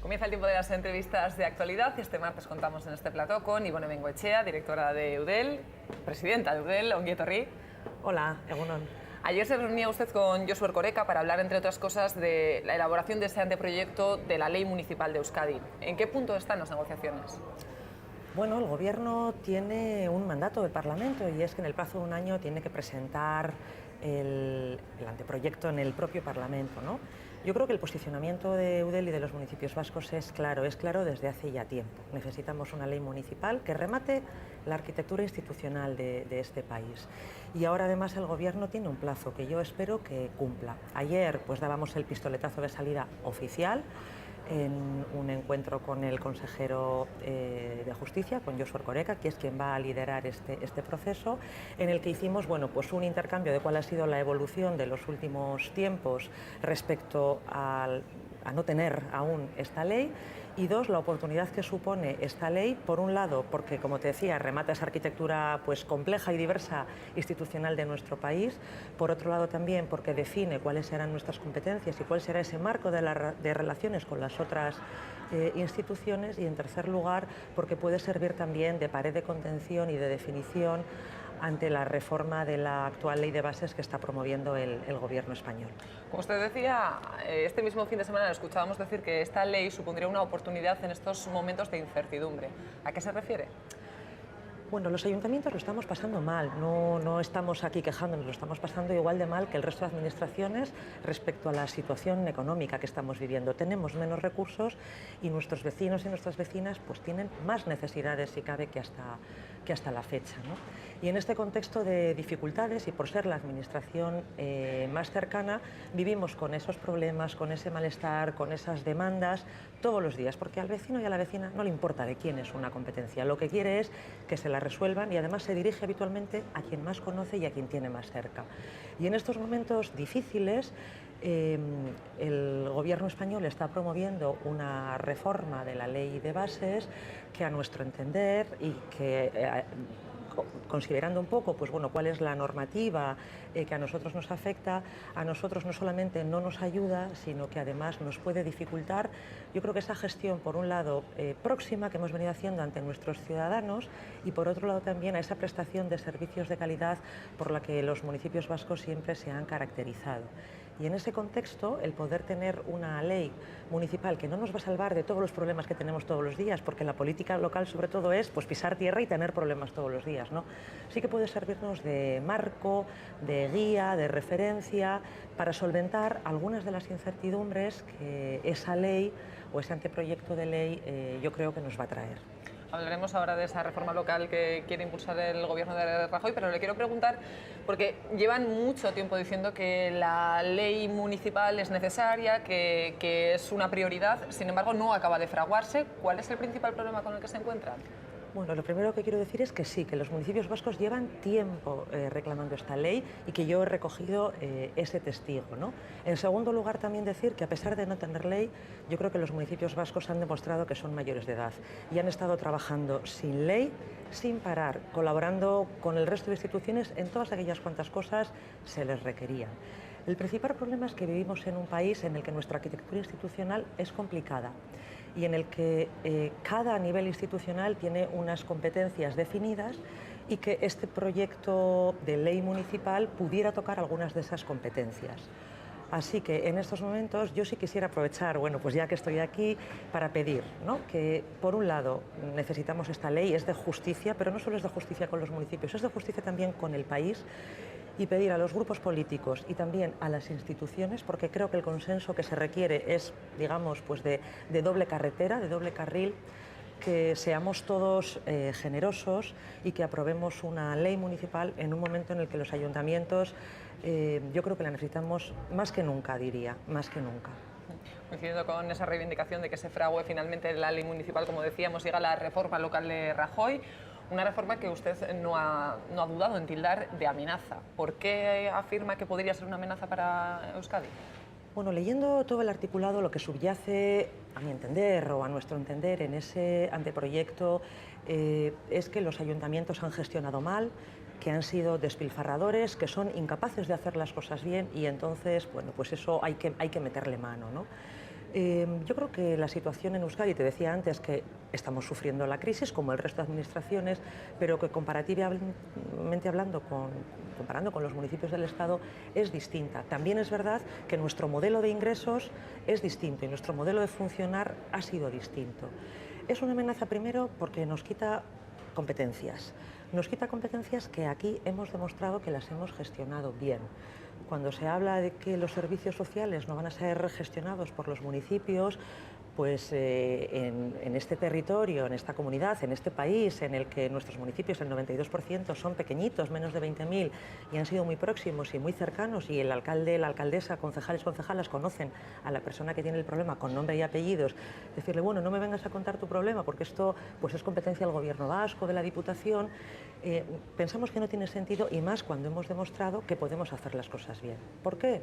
Comienza el tiempo de las entrevistas de actualidad y este martes contamos en este plató con Ibone Bengoechea, directora de Eudel, presidenta de Eudel, ongi etorri. Hola, Egunon. Ayer se reunía usted con Josu Erkoreka para hablar, entre otras cosas, de la elaboración de ese anteproyecto de la Ley Municipal de Euskadi. ¿En qué punto están las negociaciones? Bueno, el Gobierno tiene un mandato del Parlamento y es que en el plazo de un año tiene que presentar el anteproyecto en el propio Parlamento, ¿no? Yo creo que el posicionamiento de Eudel y de los municipios vascos es claro desde hace ya tiempo. Necesitamos una ley municipal que remate la arquitectura institucional de este país. Y ahora además el Gobierno tiene un plazo que yo espero que cumpla. Ayer pues dábamos el pistoletazo de salida oficial en un encuentro con el consejero de Justicia, con Josu Erkoreka, que es quien va a liderar este proceso, en el que hicimos pues un intercambio de cuál ha sido la evolución de los últimos tiempos respecto a no tener aún esta ley, y dos, la oportunidad que supone esta ley, por un lado, porque, como te decía, remata esa arquitectura pues compleja y diversa institucional de nuestro país, por otro lado también porque define cuáles serán nuestras competencias y cuál será ese marco de relaciones con las otras instituciones, y en tercer lugar porque puede servir también de pared de contención y de definición ante la reforma de la actual ley de bases que está promoviendo el Gobierno español. Como usted decía, este mismo fin de semana lo escuchábamos decir que esta ley supondría una oportunidad en estos momentos de incertidumbre. ¿A qué se refiere? Bueno, los ayuntamientos lo estamos pasando mal, no estamos aquí quejándonos, lo estamos pasando igual de mal que el resto de administraciones respecto a la situación económica que estamos viviendo. Tenemos menos recursos y nuestros vecinos y nuestras vecinas pues tienen más necesidades, si cabe, que hasta la fecha, ¿no? Y en este contexto de dificultades, y por ser la administración más cercana, vivimos con esos problemas, con ese malestar, con esas demandas todos los días, porque al vecino y a la vecina no le importa de quién es una competencia, lo que quiere es que se la resuelvan, y además se dirige habitualmente a quien más conoce y a quien tiene más cerca. Y en estos momentos difíciles, el Gobierno español está promoviendo una reforma de la ley de bases que, a nuestro entender, y que considerando un poco pues bueno, cuál es la normativa que a nosotros nos afecta, a nosotros no solamente no nos ayuda, sino que además nos puede dificultar, yo creo que esa gestión, por un lado, próxima que hemos venido haciendo ante nuestros ciudadanos, y por otro lado también a esa prestación de servicios de calidad por la que los municipios vascos siempre se han caracterizado. Y en ese contexto, el poder tener una ley municipal que no nos va a salvar de todos los problemas que tenemos todos los días, porque la política local sobre todo es pues pisar tierra y tener problemas todos los días, ¿no? Sí que puede servirnos de marco, de guía, de referencia, para solventar algunas de las incertidumbres que esa ley o ese anteproyecto de ley yo creo que nos va a traer. Hablaremos ahora de esa reforma local que quiere impulsar el Gobierno de Rajoy, pero le quiero preguntar, porque llevan mucho tiempo diciendo que la ley municipal es necesaria, que es una prioridad, sin embargo no acaba de fraguarse. ¿Cuál es el principal problema con el que se encuentran? Bueno, lo primero que quiero decir es que sí, que los municipios vascos llevan tiempo reclamando esta ley y que yo he recogido ese testigo, ¿no? En segundo lugar, también decir que, a pesar de no tener ley, yo creo que los municipios vascos han demostrado que son mayores de edad y han estado trabajando sin ley, sin parar, colaborando con el resto de instituciones en todas aquellas cuantas cosas se les requerían. El principal problema es que vivimos en un país en el que nuestra arquitectura institucional es complicada y en el que cada nivel institucional tiene unas competencias definidas, y que este proyecto de ley municipal pudiera tocar algunas de esas competencias. Así que en estos momentos yo sí quisiera aprovechar, bueno, pues ya que estoy aquí, para pedir, ¿no?, que por un lado necesitamos esta ley, es de justicia, pero no solo es de justicia con los municipios, es de justicia también con el país, y pedir a los grupos políticos y también a las instituciones, porque creo que el consenso que se requiere es, digamos, pues de doble carretera, de doble carril, que seamos todos generosos y que aprobemos una ley municipal en un momento en el que los ayuntamientos yo creo que la necesitamos más que nunca, diría, más que nunca. Coincidiendo con esa reivindicación de que se frague finalmente la ley municipal, como decíamos, llega la reforma local de Rajoy, una reforma que usted no ha dudado en tildar de amenaza. ¿Por qué afirma que podría ser una amenaza para Euskadi? Bueno, leyendo todo el articulado, lo que subyace, a mi entender o a nuestro entender, en ese anteproyecto es que los ayuntamientos han gestionado mal, que han sido despilfarradores, que son incapaces de hacer las cosas bien, y entonces, bueno, pues eso hay que meterle mano, ¿no? Yo creo que la situación en Euskadi, te decía antes que estamos sufriendo la crisis como el resto de administraciones, pero que comparativamente hablando, comparando con los municipios del Estado, es distinta. También es verdad que nuestro modelo de ingresos es distinto y nuestro modelo de funcionar ha sido distinto. Es una amenaza primero porque nos quita competencias. Nos quita competencias que aquí hemos demostrado que las hemos gestionado bien. Cuando se habla de que los servicios sociales no van a ser gestionados por los municipios, pues en este territorio, en esta comunidad, en este país, en el que nuestros municipios, el 92% son pequeñitos, menos de 20.000, y han sido muy próximos y muy cercanos, y el alcalde, la alcaldesa, concejales, concejalas conocen a la persona que tiene el problema con nombre y apellidos, decirle, bueno, no me vengas a contar tu problema porque esto pues es competencia del gobierno vasco, de la Diputación, pensamos que no tiene sentido, y más cuando hemos demostrado que podemos hacer las cosas bien. ¿Por qué?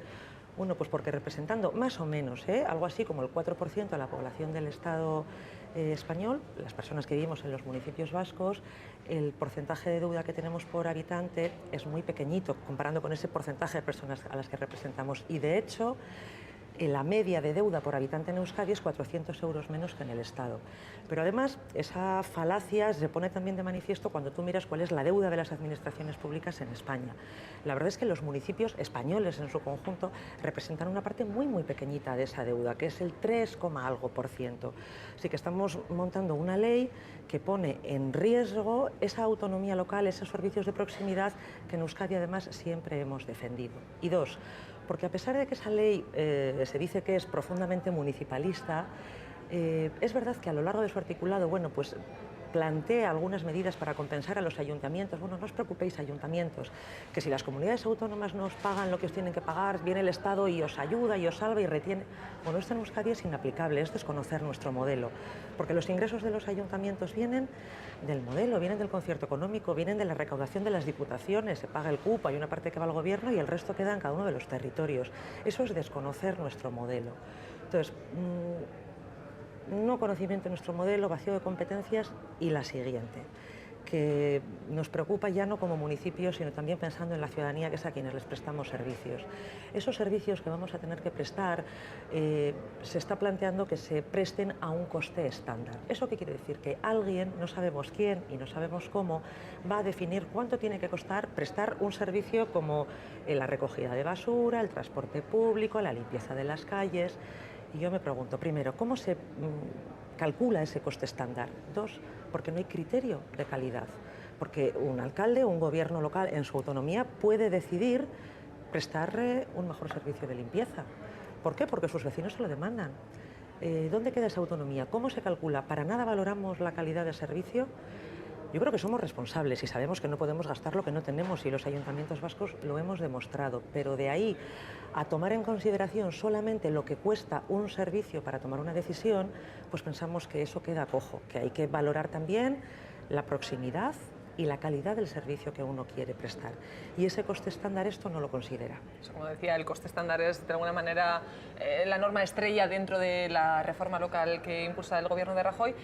Bueno, pues porque representando más o menos, algo así como el 4% de la población del Estado español, las personas que vivimos en los municipios vascos, el porcentaje de deuda que tenemos por habitante es muy pequeñito comparando con ese porcentaje de personas a las que representamos, y de hecho la media de deuda por habitante en Euskadi es 400 euros menos que en el Estado. Pero además, esa falacia se pone también de manifiesto cuando tú miras cuál es la deuda de las administraciones públicas en España. La verdad es que los municipios españoles en su conjunto representan una parte muy, muy pequeñita de esa deuda, que es el 3, algo por ciento. Así que estamos montando una ley que pone en riesgo esa autonomía local, esos servicios de proximidad que en Euskadi además siempre hemos defendido. Y dos, porque a pesar de que esa ley se dice que es profundamente municipalista, es verdad que a lo largo de su articulado, bueno, pues plantea algunas medidas para compensar a los ayuntamientos. Bueno, no os preocupéis, ayuntamientos, que si las comunidades autónomas no os pagan lo que os tienen que pagar, viene el Estado y os ayuda y os salva y retiene. Bueno, esto en Euskadi es inaplicable, es desconocer nuestro modelo, porque los ingresos de los ayuntamientos vienen del modelo, vienen del concierto económico, vienen de la recaudación de las diputaciones, se paga el cupo, hay una parte que va al gobierno y el resto queda en cada uno de los territorios. Eso es desconocer nuestro modelo. Entonces, no conocimiento de nuestro modelo, vacío de competencias, y la siguiente, que nos preocupa ya no como municipio, sino también pensando en la ciudadanía, que es a quienes les prestamos servicios. Esos servicios que vamos a tener que prestar, se está planteando que se presten a un coste estándar. ¿Eso qué quiere decir? Que alguien, no sabemos quién y no sabemos cómo, va a definir cuánto tiene que costar prestar un servicio como la recogida de basura, el transporte público, la limpieza de las calles. Y yo me pregunto, primero, ¿cómo se calcula ese coste estándar? Dos, porque no hay criterio de calidad. Porque un alcalde o un gobierno local en su autonomía puede decidir prestarle un mejor servicio de limpieza. ¿Por qué? Porque sus vecinos se lo demandan. ¿Dónde queda esa autonomía? ¿Cómo se calcula? ¿Para nada valoramos la calidad del servicio? Yo creo que somos responsables y sabemos que no podemos gastar lo que no tenemos, y los ayuntamientos vascos lo hemos demostrado, pero de ahí a tomar en consideración solamente lo que cuesta un servicio para tomar una decisión, pues pensamos que eso queda cojo, que hay que valorar también la proximidad y la calidad del servicio que uno quiere prestar. Y ese coste estándar esto no lo considera. Como decía, el coste estándar es de alguna manera la norma estrella dentro de la reforma local que impulsa el gobierno de Rajoy,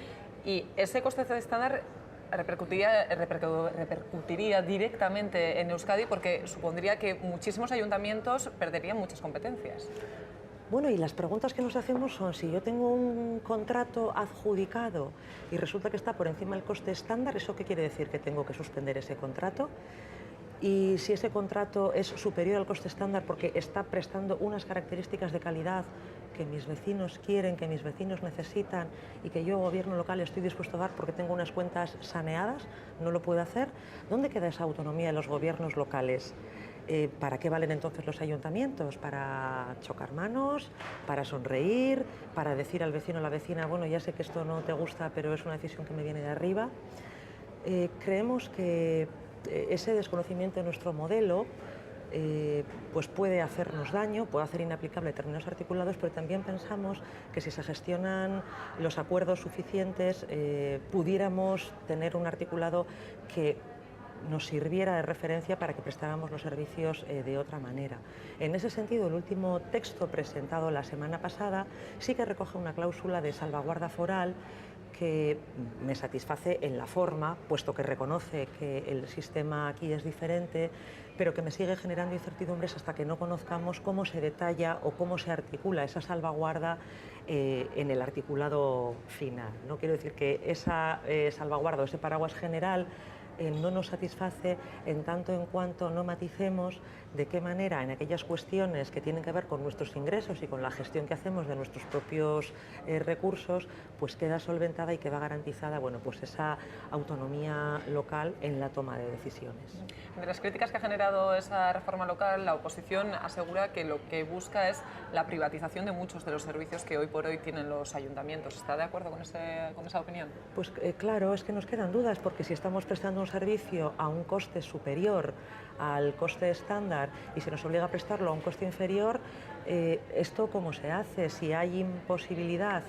y ese coste estándar repercutiría directamente en Euskadi, porque supondría que muchísimos ayuntamientos perderían muchas competencias. Bueno, y las preguntas que nos hacemos son, si yo tengo un contrato adjudicado y resulta que está por encima del coste estándar, ¿eso qué quiere decir? ¿Que tengo que suspender ese contrato? Y si ese contrato es superior al coste estándar porque está prestando unas características de calidad que mis vecinos quieren, que mis vecinos necesitan y que yo, gobierno local, estoy dispuesto a dar porque tengo unas cuentas saneadas, no lo puedo hacer, ¿dónde queda esa autonomía de los gobiernos locales? ¿Para qué valen entonces los ayuntamientos? ¿Para chocar manos? ¿Para sonreír? ¿Para decir al vecino o la vecina, bueno, ya sé que esto no te gusta, pero es una decisión que me viene de arriba? Creemos que ese desconocimiento de nuestro modelo pues puede hacernos daño, puede hacer inaplicable determinados articulados, pero también pensamos que si se gestionan los acuerdos suficientes, pudiéramos tener un articulado que nos sirviera de referencia para que prestáramos los servicios de otra manera. En ese sentido, el último texto presentado la semana pasada sí que recoge una cláusula de salvaguarda foral que me satisface en la forma, puesto que reconoce que el sistema aquí es diferente, pero que me sigue generando incertidumbres hasta que no conozcamos cómo se detalla o cómo se articula esa salvaguarda en el articulado final, ¿no? Quiero decir que esa salvaguarda o ese paraguas general no nos satisface en tanto en cuanto no maticemos de qué manera en aquellas cuestiones que tienen que ver con nuestros ingresos y con la gestión que hacemos de nuestros propios recursos, pues queda solventada y queda garantizada, bueno, pues esa autonomía local en la toma de decisiones. De las críticas que ha generado esa reforma local, la oposición asegura que lo que busca es la privatización de muchos de los servicios que hoy por hoy tienen los ayuntamientos. ¿Está de acuerdo con esa opinión? Pues claro, es que nos quedan dudas, porque si estamos prestando un servicio a un coste superior al coste estándar y se nos obliga a prestarlo a un coste inferior, ¿esto cómo se hace? Si hay imposibilidad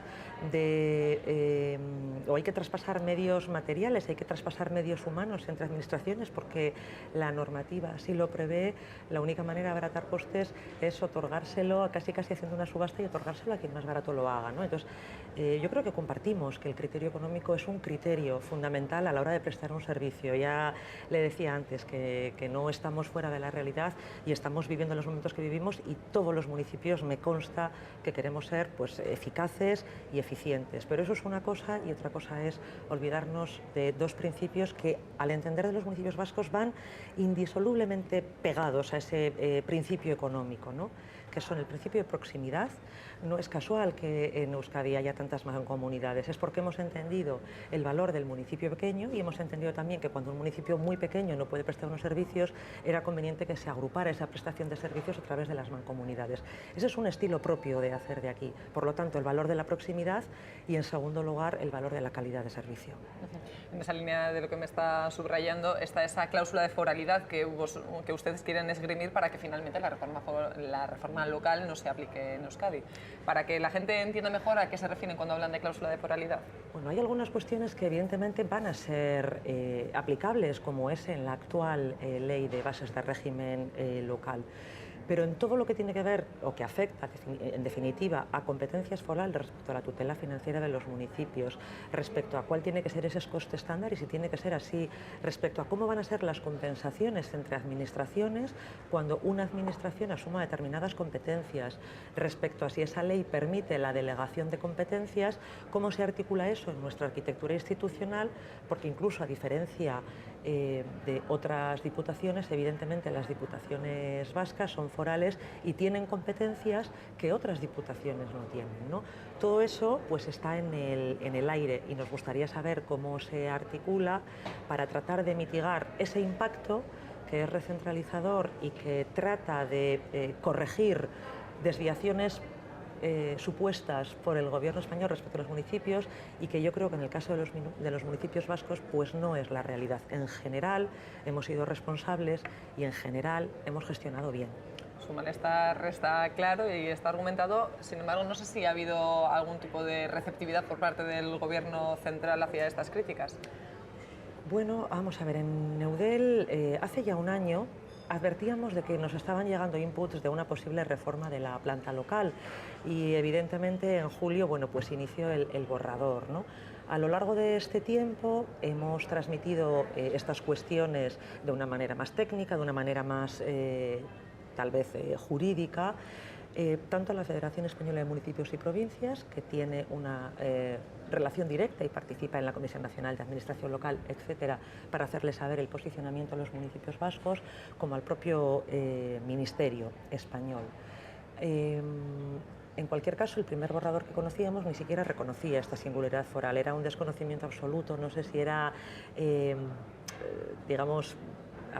o hay que traspasar medios materiales, hay que traspasar medios humanos entre administraciones, porque la normativa así lo prevé, la única manera de abaratar costes es otorgárselo, casi haciendo una subasta, y otorgárselo a quien más barato lo haga, ¿no? Entonces, yo creo que compartimos que el criterio económico es un criterio fundamental a la hora de prestar un servicio. Ya le decía antes que no estamos fuera de la realidad y estamos viviendo los momentos que vivimos, y todos los municipios me consta que queremos ser, pues, eficaces y eficientes. Pero eso es una cosa, y otra cosa es olvidarnos de dos principios que, al entender de los municipios vascos, van indisolublemente pegados a ese principio económico, ¿no? Que son el principio de proximidad. No es casual que en Euskadi haya tantas mancomunidades, es porque hemos entendido el valor del municipio pequeño, y hemos entendido también que cuando un municipio muy pequeño no puede prestar unos servicios, era conveniente que se agrupara esa prestación de servicios a través de las mancomunidades. Ese es un estilo propio de hacer de aquí. Por lo tanto, el valor de la proximidad y, en segundo lugar, el valor de la calidad de servicio. En esa línea de lo que me está subrayando está esa cláusula de foralidad que ustedes quieren esgrimir para que finalmente la reforma local no se aplique en Euskadi. Para que la gente entienda mejor a qué se refieren cuando hablan de cláusula de foralidad. Bueno, hay algunas cuestiones que evidentemente van a ser aplicables, como es en la actual ley de bases de régimen local. Pero en todo lo que tiene que ver o que afecta, en definitiva, a competencias forales respecto a la tutela financiera de los municipios, respecto a cuál tiene que ser ese coste estándar y si tiene que ser así, respecto a cómo van a ser las compensaciones entre administraciones cuando una administración asuma determinadas competencias, respecto a si esa ley permite la delegación de competencias, cómo se articula eso en nuestra arquitectura institucional, porque incluso a diferencia de otras diputaciones, evidentemente las diputaciones vascas son forales y tienen competencias que otras diputaciones no tienen, ¿no? Todo eso, pues, está en el aire, y nos gustaría saber cómo se articula para tratar de mitigar ese impacto que es recentralizador y que trata de corregir desviaciones supuestas por el gobierno español respecto a los municipios, y que yo creo que en el caso de los municipios vascos, pues no es la realidad. En general hemos sido responsables y en general hemos gestionado bien. Su malestar está claro y está argumentado. Sin embargo, no sé si ha habido algún tipo de receptividad por parte del gobierno central hacia estas críticas. Bueno, vamos a ver, en Eudel hace ya un año advertíamos de que nos estaban llegando inputs de una posible reforma de la planta local, y evidentemente en julio, bueno, pues inició el borrador, ¿no? A lo largo de este tiempo hemos transmitido estas cuestiones de una manera más técnica, de una manera más tal vez jurídica, tanto a la Federación Española de Municipios y Provincias, que tiene una relación directa y participa en la Comisión Nacional de Administración Local, etcétera, para hacerle saber el posicionamiento de los municipios vascos, como al propio Ministerio español. En cualquier caso, el primer borrador que conocíamos ni siquiera reconocía esta singularidad foral, era un desconocimiento absoluto, no sé si era, digamos,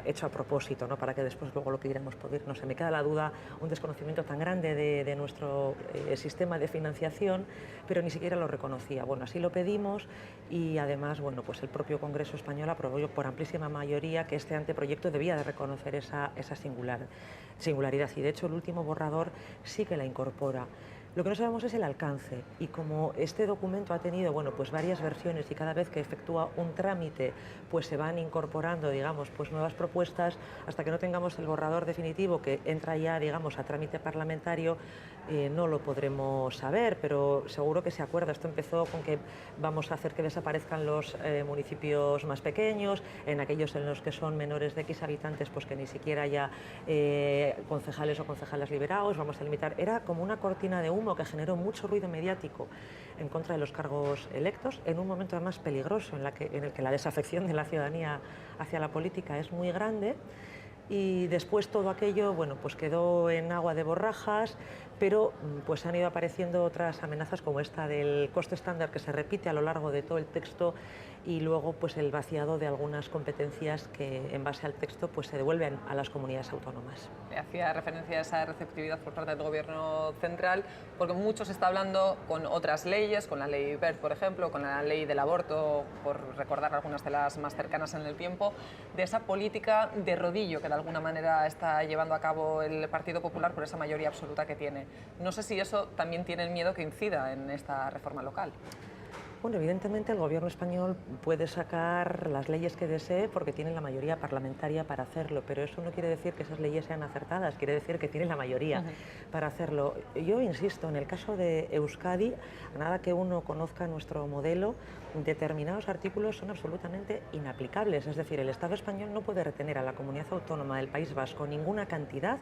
hecho a propósito, ¿no?, para que después luego lo pidiéramos por ir. No sé, me queda la duda, un desconocimiento tan grande de nuestro sistema de financiación, pero ni siquiera lo reconocía. Bueno, así lo pedimos, y además, bueno, pues el propio Congreso español aprobó por amplísima mayoría que este anteproyecto debía de reconocer esa singularidad, y de hecho el último borrador sí que la incorpora. Lo que no sabemos es el alcance, y como este documento ha tenido pues varias versiones y cada vez que efectúa un trámite pues se van incorporando, digamos, pues nuevas propuestas, hasta que no tengamos el borrador definitivo que entra ya, digamos, a trámite parlamentario, no lo podremos saber, pero seguro que se acuerda. Esto empezó con que vamos a hacer que desaparezcan los municipios más pequeños, en aquellos en los que son menores de X habitantes, pues que ni siquiera haya concejales o concejalas liberados, vamos a limitar. Era como una cortina de humo que generó mucho ruido mediático en contra de los cargos electos, en un momento además peligroso en el que la desafección de la ciudadanía hacia la política es muy grande. Y después todo aquello pues quedó en agua de borrajas, pero pues han ido apareciendo otras amenazas como esta del coste estándar, que se repite a lo largo de todo el texto, y luego pues el vaciado de algunas competencias que en base al texto pues se devuelven a las comunidades autónomas. Hacía referencia a esa receptividad por parte del Gobierno central, porque mucho se está hablando con otras leyes, con la ley Wert, por ejemplo, con la ley del aborto, por recordar algunas de las más cercanas en el tiempo, de esa política de rodillo que de alguna manera está llevando a cabo el Partido Popular por esa mayoría absoluta que tiene. No sé si eso también tiene el miedo que incida en esta reforma local. Bueno, evidentemente el Gobierno español puede sacar las leyes que desee porque tiene la mayoría parlamentaria para hacerlo, pero eso no quiere decir que esas leyes sean acertadas, quiere decir que tiene la mayoría para hacerlo. Yo insisto, en el caso de Euskadi, a nada que uno conozca nuestro modelo, determinados artículos son absolutamente inaplicables. Es decir, el Estado español no puede retener a la comunidad autónoma del País Vasco ninguna cantidad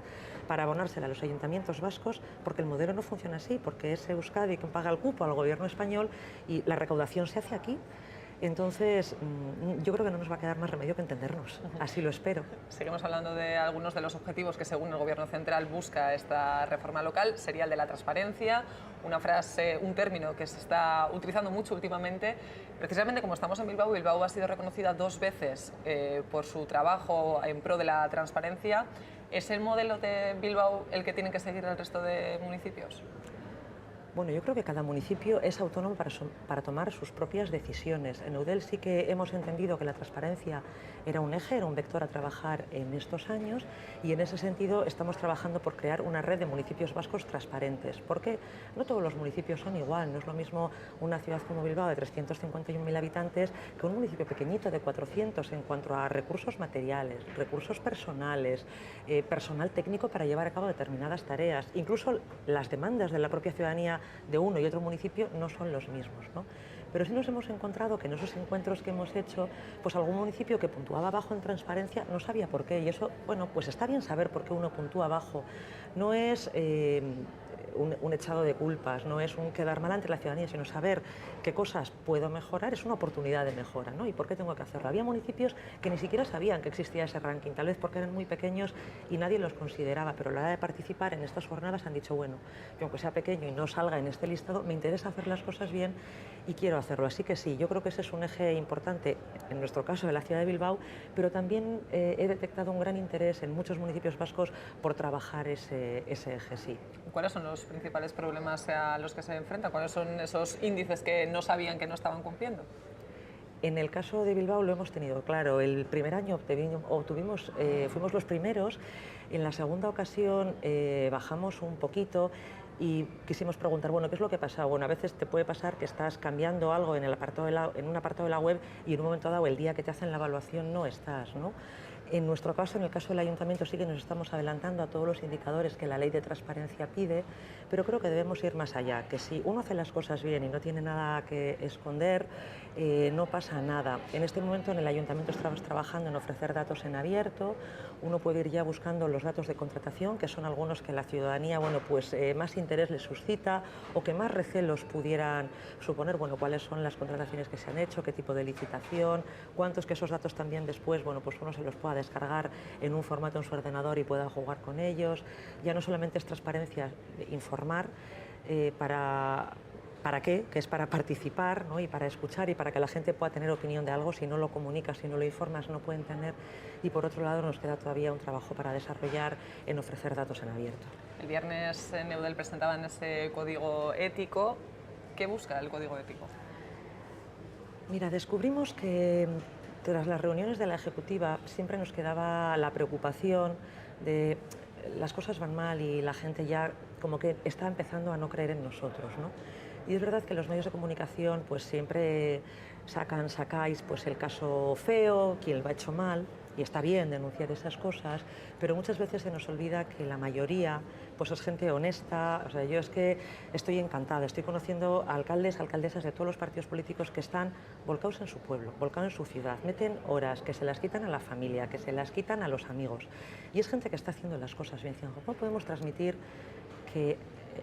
para abonársela a los ayuntamientos vascos, porque el modelo no funciona así, porque es Euskadi quien paga el cupo al Gobierno español y la recaudación se hace aquí. Entonces, yo creo que no nos va a quedar más remedio que entendernos, así lo espero. Seguimos hablando de algunos de los objetivos que según el Gobierno central busca esta reforma local, sería el de la transparencia, una frase, un término que se está utilizando mucho últimamente. Precisamente como estamos en Bilbao, Bilbao ha sido reconocida 2 veces por su trabajo en pro de la transparencia. ¿Es el modelo de Bilbao el que tienen que seguir el resto de municipios? Bueno, yo creo que cada municipio es autónomo para tomar sus propias decisiones. En Eudel sí que hemos entendido que la transparencia era un eje, era un vector a trabajar en estos años, y en ese sentido estamos trabajando por crear una red de municipios vascos transparentes, porque no todos los municipios son igual. No es lo mismo una ciudad como Bilbao de 351.000 habitantes que un municipio pequeñito de 400 en cuanto a recursos materiales, recursos personales, personal técnico para llevar a cabo determinadas tareas. Incluso las demandas de la propia ciudadanía de uno y otro municipio no son los mismos, ¿no? Pero sí nos hemos encontrado que en esos encuentros que hemos hecho, pues algún municipio que puntuaba bajo en transparencia no sabía por qué, y eso, bueno, pues está bien saber por qué uno puntúa bajo. No es un echado de culpas, no es un quedar mal ante la ciudadanía, sino saber qué cosas puedo mejorar, es una oportunidad de mejora, ¿no? ¿Y por qué tengo que hacerlo? Había municipios que ni siquiera sabían que existía ese ranking, tal vez porque eran muy pequeños y nadie los consideraba, pero a la hora de participar en estas jornadas han dicho, bueno, yo aunque sea pequeño y no salga en este listado, me interesa hacer las cosas bien y quiero hacerlo. Así que sí, yo creo que ese es un eje importante, en nuestro caso de la ciudad de Bilbao, pero también he detectado un gran interés en muchos municipios vascos por trabajar ese eje, sí. ¿Cuáles son los principales problemas a los que se enfrentan? ¿Cuáles son esos índices que no sabían que no estaban cumpliendo? En el caso de Bilbao lo hemos tenido claro. El primer año fuimos los primeros. En la segunda ocasión bajamos un poquito y quisimos preguntar, bueno, ¿qué es lo que pasa? Bueno, a veces te puede pasar que estás cambiando algo en un apartado de la web y en un momento dado, el día que te hacen la evaluación, no estás, ¿no? En nuestro caso, en el caso del Ayuntamiento, sí que nos estamos adelantando a todos los indicadores que la Ley de Transparencia pide, pero creo que debemos ir más allá, que si uno hace las cosas bien y no tiene nada que esconder, no pasa nada. En este momento en el Ayuntamiento estamos trabajando en ofrecer datos en abierto. Uno puede ir ya buscando los datos de contratación, que son algunos que la ciudadanía, bueno, pues más interés les suscita o que más recelos pudieran suponer, bueno, cuáles son las contrataciones que se han hecho, qué tipo de licitación, cuántos, que esos datos también después, bueno, pues uno se los pueda descargar en un formato en su ordenador y pueda jugar con ellos. Ya no solamente es transparencia, informar ¿para qué? Que es para participar, ¿no? Y para escuchar y para que la gente pueda tener opinión de algo. Si no lo comunicas, si no lo informas, no pueden tener. Y por otro lado nos queda todavía un trabajo para desarrollar en ofrecer datos en abierto. El viernes en Eudel presentaban ese código ético. ¿Qué busca el código ético? Mira, descubrimos que tras las reuniones de la Ejecutiva siempre nos quedaba la preocupación de las cosas van mal y la gente ya como que está empezando a no creer en nosotros, ¿no? Y es verdad que los medios de comunicación pues siempre sacáis pues el caso feo, quien lo ha hecho mal, y está bien denunciar esas cosas, pero muchas veces se nos olvida que la mayoría pues es gente honesta. O sea, yo es que estoy encantada, estoy conociendo a alcaldes, alcaldesas de todos los partidos políticos que están volcados en su pueblo, volcados en su ciudad, meten horas, que se las quitan a la familia, que se las quitan a los amigos, y es gente que está haciendo las cosas bien. ¿Cómo podemos transmitir que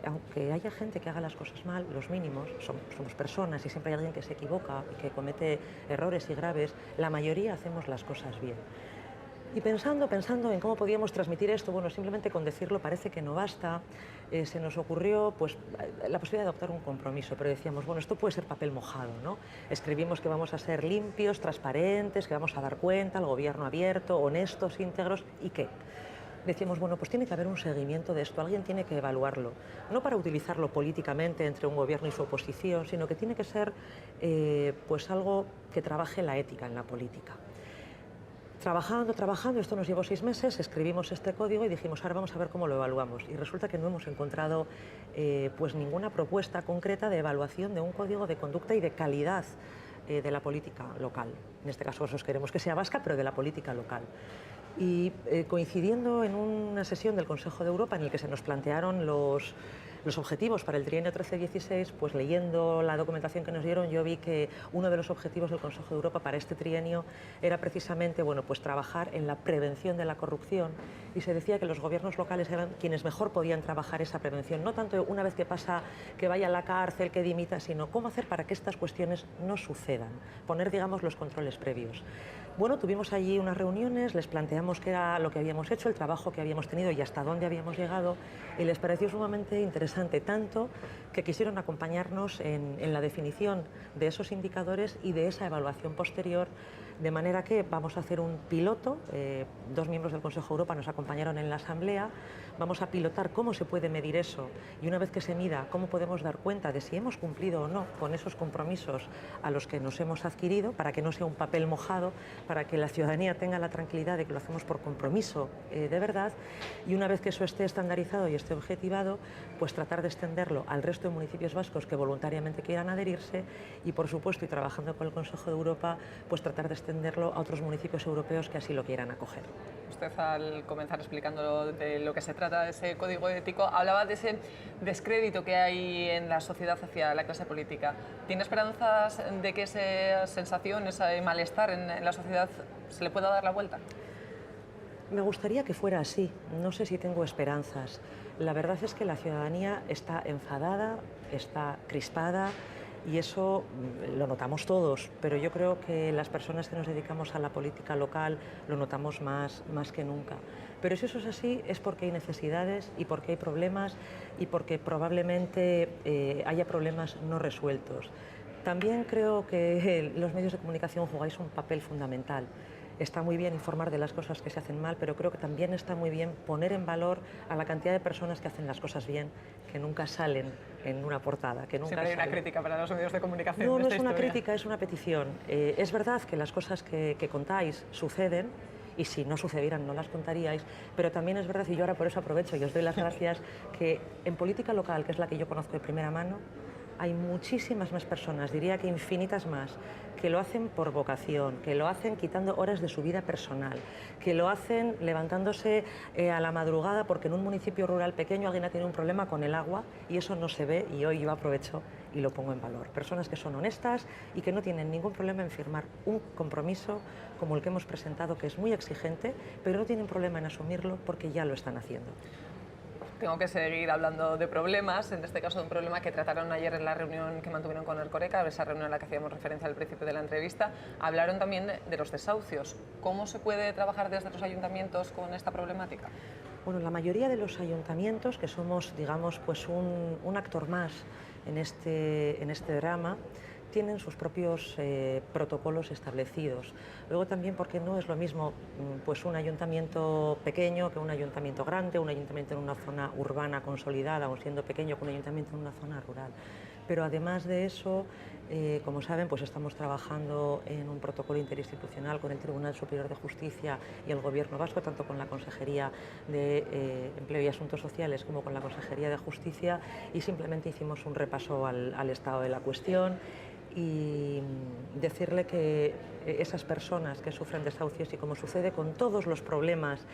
aunque haya gente que haga las cosas mal, los mínimos, somos personas y siempre hay alguien que se equivoca y que comete errores y graves, la mayoría hacemos las cosas bien? Y pensando en cómo podíamos transmitir esto, bueno, simplemente con decirlo parece que no basta, se nos ocurrió pues, la posibilidad de adoptar un compromiso, pero decíamos, bueno, esto puede ser papel mojado, ¿no? Escribimos que vamos a ser limpios, transparentes, que vamos a dar cuenta al gobierno abierto, honestos, íntegros, ¿y qué? Decíamos, bueno, pues tiene que haber un seguimiento de esto, alguien tiene que evaluarlo, no para utilizarlo políticamente entre un gobierno y su oposición, sino que tiene que ser pues algo que trabaje la ética en la política. Trabajando, esto nos llevó 6 meses, escribimos este código y dijimos, ahora vamos a ver cómo lo evaluamos. Y resulta que no hemos encontrado pues ninguna propuesta concreta de evaluación de un código de conducta y de calidad de la política local. En este caso nosotros queremos que sea vasca, pero de la política local. Y coincidiendo en una sesión del Consejo de Europa en el que se nos plantearon los objetivos para el trienio 13-16, pues leyendo la documentación que nos dieron, yo vi que uno de los objetivos del Consejo de Europa para este trienio era precisamente, bueno, pues trabajar en la prevención de la corrupción, y se decía que los gobiernos locales eran quienes mejor podían trabajar esa prevención, no tanto una vez que pasa que vaya a la cárcel, que dimita, sino cómo hacer para que estas cuestiones no sucedan, poner, digamos, los controles previos. Bueno, tuvimos allí unas reuniones, les planteamos qué era lo que habíamos hecho, el trabajo que habíamos tenido y hasta dónde habíamos llegado, y les pareció sumamente interesante, tanto que quisieron acompañarnos en la definición de esos indicadores y de esa evaluación posterior, de manera que vamos a hacer un piloto, 2 miembros del Consejo de Europa nos acompañaron en la Asamblea, vamos a pilotar cómo se puede medir eso, y una vez que se mida, cómo podemos dar cuenta de si hemos cumplido o no con esos compromisos a los que nos hemos adquirido, para que no sea un papel mojado, para que la ciudadanía tenga la tranquilidad de que lo hacemos por compromiso de verdad, y una vez que eso esté estandarizado y esté objetivado, pues tratar de extenderlo al resto de municipios vascos que voluntariamente quieran adherirse, y por supuesto, y trabajando con el Consejo de Europa, pues tratar de extenderlo a otros municipios europeos que así lo quieran acoger. Usted, al comenzar explicando de lo que se trata de ese código ético, hablaba de ese descrédito que hay en la sociedad hacia la clase política. ¿Tiene esperanzas de que esa sensación, ese malestar en la sociedad se le pueda dar la vuelta? Me gustaría que fuera así, no sé si tengo esperanzas. La verdad es que la ciudadanía está enfadada, está crispada, y eso lo notamos todos, pero yo creo que las personas que nos dedicamos a la política local lo notamos más que nunca. Pero si eso es así, es porque hay necesidades y porque hay problemas y porque probablemente haya problemas no resueltos. También creo que los medios de comunicación jugáis un papel fundamental. Está muy bien informar de las cosas que se hacen mal, pero creo que también está muy bien poner en valor a la cantidad de personas que hacen las cosas bien, que nunca salen en una portada, que nunca Siempre hay una crítica para los medios de comunicación. No, no es una crítica, es una petición. Es verdad que las cosas que contáis suceden, y si no sucedieran no las contaríais, pero también es verdad, y yo ahora por eso aprovecho y os doy las gracias, que en política local, que es la que yo conozco de primera mano, hay muchísimas más personas, diría que infinitas más, que lo hacen por vocación, que lo hacen quitando horas de su vida personal, que lo hacen levantándose a la madrugada porque en un municipio rural pequeño alguien ha tenido un problema con el agua y eso no se ve, y hoy yo aprovecho y lo pongo en valor. Personas que son honestas y que no tienen ningún problema en firmar un compromiso como el que hemos presentado, que es muy exigente, pero no tienen problema en asumirlo porque ya lo están haciendo. Tengo que seguir hablando de problemas, en este caso de un problema que trataron ayer en la reunión que mantuvieron con el Coreca, esa reunión a la que hacíamos referencia al principio de la entrevista. Hablaron también de los desahucios. ¿Cómo se puede trabajar desde los ayuntamientos con esta problemática? Bueno, la mayoría de los ayuntamientos, que somos, digamos, pues un actor más en este drama, tienen sus propios protocolos establecidos. Luego también, porque no es lo mismo pues un ayuntamiento pequeño que un ayuntamiento grande, un ayuntamiento en una zona urbana consolidada, aun siendo pequeño, que un ayuntamiento en una zona rural. Pero además de eso, como saben, pues estamos trabajando en un protocolo interinstitucional con el Tribunal Superior de Justicia y el Gobierno vasco, tanto con la Consejería de Empleo y Asuntos Sociales como con la Consejería de Justicia, y simplemente hicimos un repaso al estado de la cuestión y decirle que esas personas que sufren desahucios, y como sucede con todos los problemas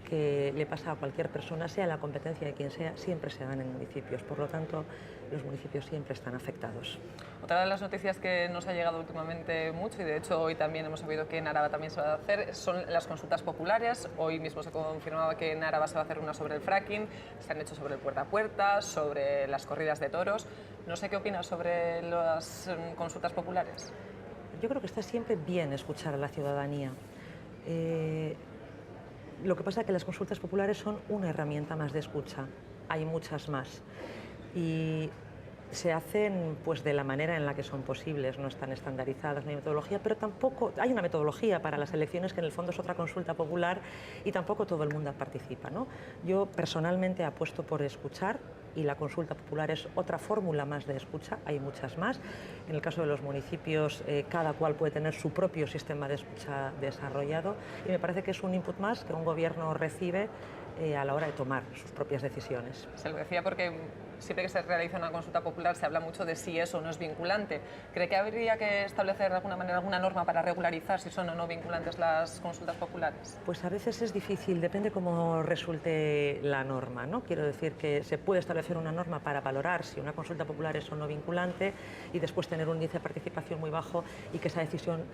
que le pasa a cualquier persona, sea la competencia de quien sea, siempre se dan en municipios. Por lo tanto, los municipios siempre están afectados. Otra de las noticias que nos ha llegado últimamente mucho, y de hecho hoy también hemos sabido que en Araba también se va a hacer, son las consultas populares. Hoy mismo se confirmaba que en Araba se va a hacer una sobre el fracking, se han hecho sobre el puerta a puerta, sobre las corridas de toros. No sé qué opinas sobre las consultas populares. Yo creo que está siempre bien escuchar a la ciudadanía. Lo que pasa es que las consultas populares son una herramienta más de escucha. Hay muchas más. Y se hacen pues de la manera en la que son posibles, no están estandarizadas, no hay metodología, pero tampoco hay una metodología para las elecciones que en el fondo es otra consulta popular y tampoco todo el mundo participa, ¿no? Yo personalmente apuesto por escuchar y la consulta popular es otra fórmula más de escucha, hay muchas más. En el caso de los municipios, cada cual puede tener su propio sistema de escucha desarrollado y me parece que es un input más que un gobierno recibe a la hora de tomar sus propias decisiones. Se lo decía porque siempre que se realiza una consulta popular se habla mucho de si es o no es vinculante. ¿Cree que habría que establecer de alguna manera alguna norma para regularizar si son o no vinculantes las consultas populares? Pues a veces es difícil, depende cómo resulte la norma, ¿no? Quiero decir que se puede establecer una norma para valorar si una consulta popular es o no vinculante y después tener un índice de participación muy bajo y que esa decisión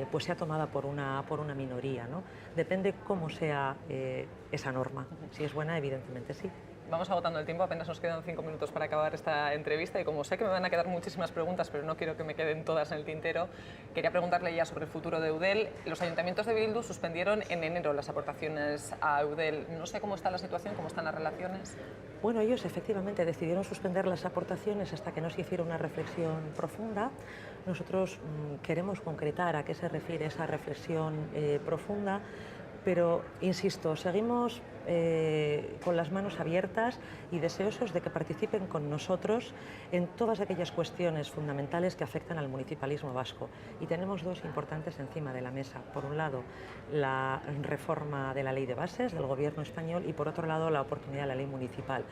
pues sea tomada por una minoría, ¿no? Depende cómo sea esa norma. Si es buena, evidentemente sí. Vamos agotando el tiempo, apenas nos quedan 5 minutos para acabar esta entrevista y como sé que me van a quedar muchísimas preguntas, pero no quiero que me queden todas en el tintero, quería preguntarle ya sobre el futuro de Eudel. Los ayuntamientos de Bildu suspendieron en enero las aportaciones a Eudel. No sé cómo está la situación, cómo están las relaciones. Bueno, ellos efectivamente decidieron suspender las aportaciones hasta que no se hiciera una reflexión profunda. Nosotros queremos concretar a qué se refiere esa reflexión profunda, pero, insisto, seguimos con las manos abiertas y deseosos de que participen con nosotros en todas aquellas cuestiones fundamentales que afectan al municipalismo vasco. Y tenemos dos importantes encima de la mesa. Por un lado, la reforma de la ley de bases del Gobierno español y, por otro lado, la oportunidad de la ley municipal.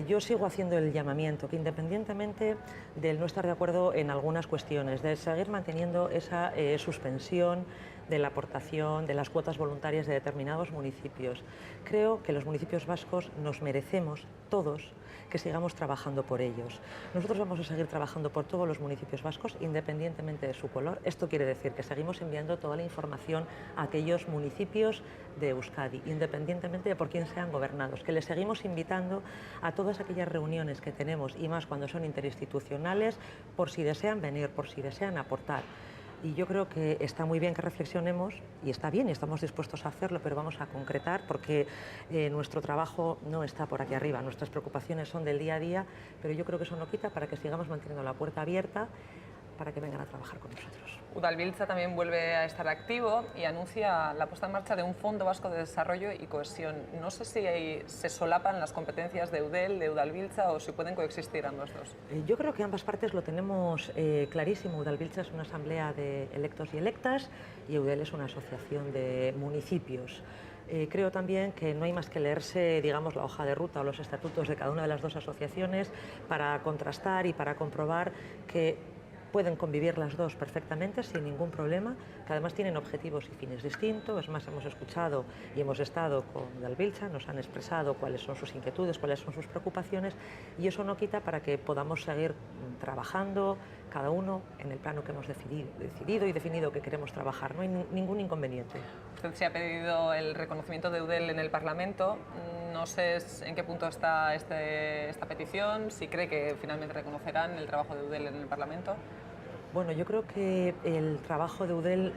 Yo sigo haciendo el llamamiento que, independientemente de no estar de acuerdo en algunas cuestiones, de seguir manteniendo esa suspensión de la aportación de las cuotas voluntarias de determinados municipios, creo que los municipios vascos nos merecemos, todos, que sigamos trabajando por ellos. Nosotros vamos a seguir trabajando por todos los municipios vascos, independientemente de su color. Esto quiere decir que seguimos enviando toda la información a aquellos municipios de Euskadi, independientemente de por quién sean gobernados, que les seguimos invitando a todas aquellas reuniones que tenemos, y más cuando son interinstitucionales, por si desean venir, por si desean aportar. Y yo creo que está muy bien que reflexionemos, y está bien, y estamos dispuestos a hacerlo, pero vamos a concretar porque nuestro trabajo no está por aquí arriba, nuestras preocupaciones son del día a día, pero yo creo que eso no quita para que sigamos manteniendo la puerta abierta para que vengan a trabajar con nosotros. Udalbiltza también vuelve a estar activo y anuncia la puesta en marcha de un Fondo Vasco de Desarrollo y Cohesión. No sé si se solapan las competencias de Eudel, de Udalbiltza, o si pueden coexistir ambos dos. Yo creo que ambas partes lo tenemos clarísimo. Udalbiltza es una asamblea de electos y electas y Eudel es una asociación de municipios. Creo también que no hay más que leerse, digamos, la hoja de ruta o los estatutos de cada una de las dos asociaciones para contrastar y para comprobar que pueden convivir las dos perfectamente, sin ningún problema, que además tienen objetivos y fines distintos. Es más, hemos escuchado y hemos estado con Udalbiltza, nos han expresado cuáles son sus inquietudes, cuáles son sus preocupaciones, y eso no quita para que podamos seguir trabajando cada uno en el plano que hemos decidido y definido que queremos trabajar. No hay ningún inconveniente. Usted se ha pedido el reconocimiento de Eudel en el Parlamento. No sé en qué punto está esta petición, si cree que finalmente reconocerán el trabajo de Eudel en el Parlamento. Bueno, yo creo que el trabajo de Eudel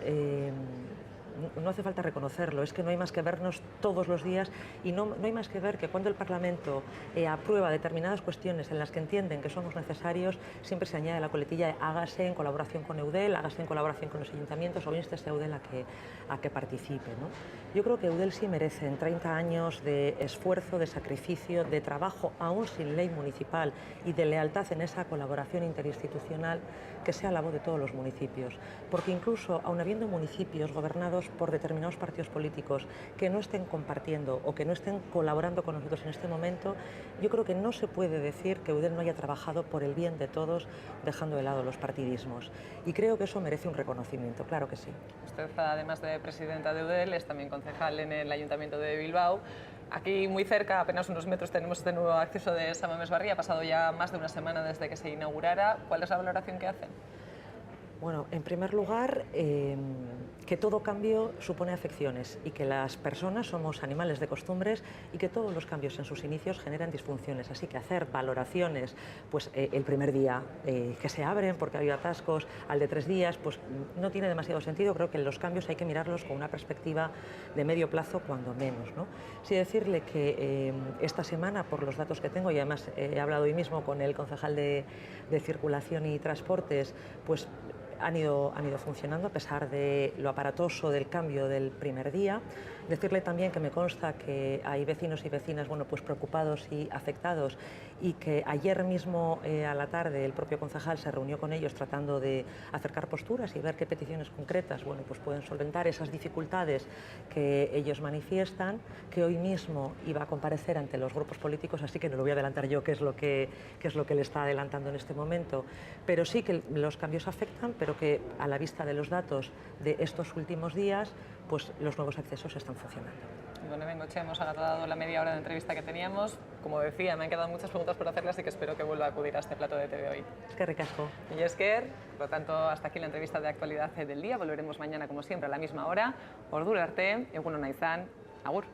no hace falta reconocerlo, es que no hay más que vernos todos los días y no hay más que ver que cuando el Parlamento aprueba determinadas cuestiones en las que entienden que somos necesarios, siempre se añade la coletilla de hágase en colaboración con Eudel, hágase en colaboración con los ayuntamientos o instese a Eudel a que participe, ¿no? Yo creo que Eudel sí merece en 30 años de esfuerzo, de sacrificio, de trabajo, aún sin ley municipal y de lealtad en esa colaboración interinstitucional, que sea la voz de todos los municipios. Porque incluso, aun habiendo municipios gobernados por determinados partidos políticos que no estén compartiendo o que no estén colaborando con nosotros en este momento, yo creo que no se puede decir que Eudel no haya trabajado por el bien de todos, dejando de lado los partidismos. Y creo que eso merece un reconocimiento, claro que sí. Usted, además de presidenta de Eudel, es también concejal en el Ayuntamiento de Bilbao. Aquí muy cerca, apenas unos metros, tenemos este nuevo acceso de San Mamés Barria. Ha pasado ya más de una semana desde que se inaugurara. ¿Cuál es la valoración que hacen? Bueno, en primer lugar, que todo cambio supone afecciones y que las personas somos animales de costumbres y que todos los cambios en sus inicios generan disfunciones. Así que hacer valoraciones, pues el primer día que se abren porque ha habido atascos, al de 3 días, pues no tiene demasiado sentido. Creo que los cambios hay que mirarlos con una perspectiva de medio plazo, cuando menos, ¿no? Sí decirle que esta semana, por los datos que tengo, y además he hablado hoy mismo con el concejal de Circulación y Transportes, pues han ido funcionando a pesar de lo aparatoso del cambio del primer día. Decirle también que me consta que hay vecinos y vecinas, bueno, pues preocupados y afectados, y que ayer mismo a la tarde el propio concejal se reunió con ellos tratando de acercar posturas y ver qué peticiones concretas, bueno, pues pueden solventar esas dificultades que ellos manifiestan, que hoy mismo iba a comparecer ante los grupos políticos, así que no lo voy a adelantar yo qué es lo que le está adelantando en este momento, pero sí que los cambios afectan, pero que a la vista de los datos de estos últimos días, pues los nuevos accesos están funcionando. Bueno, Bengoechea, hemos agotado la media hora de entrevista que teníamos. Como decía, me han quedado muchas preguntas por hacerle, así que espero que vuelva a acudir a este plato de TV hoy. Es que ricasco. Y es que, por lo tanto, hasta aquí la entrevista de actualidad del día. Volveremos mañana, como siempre, a la misma hora. Ordura arte, egunon naizan, agur.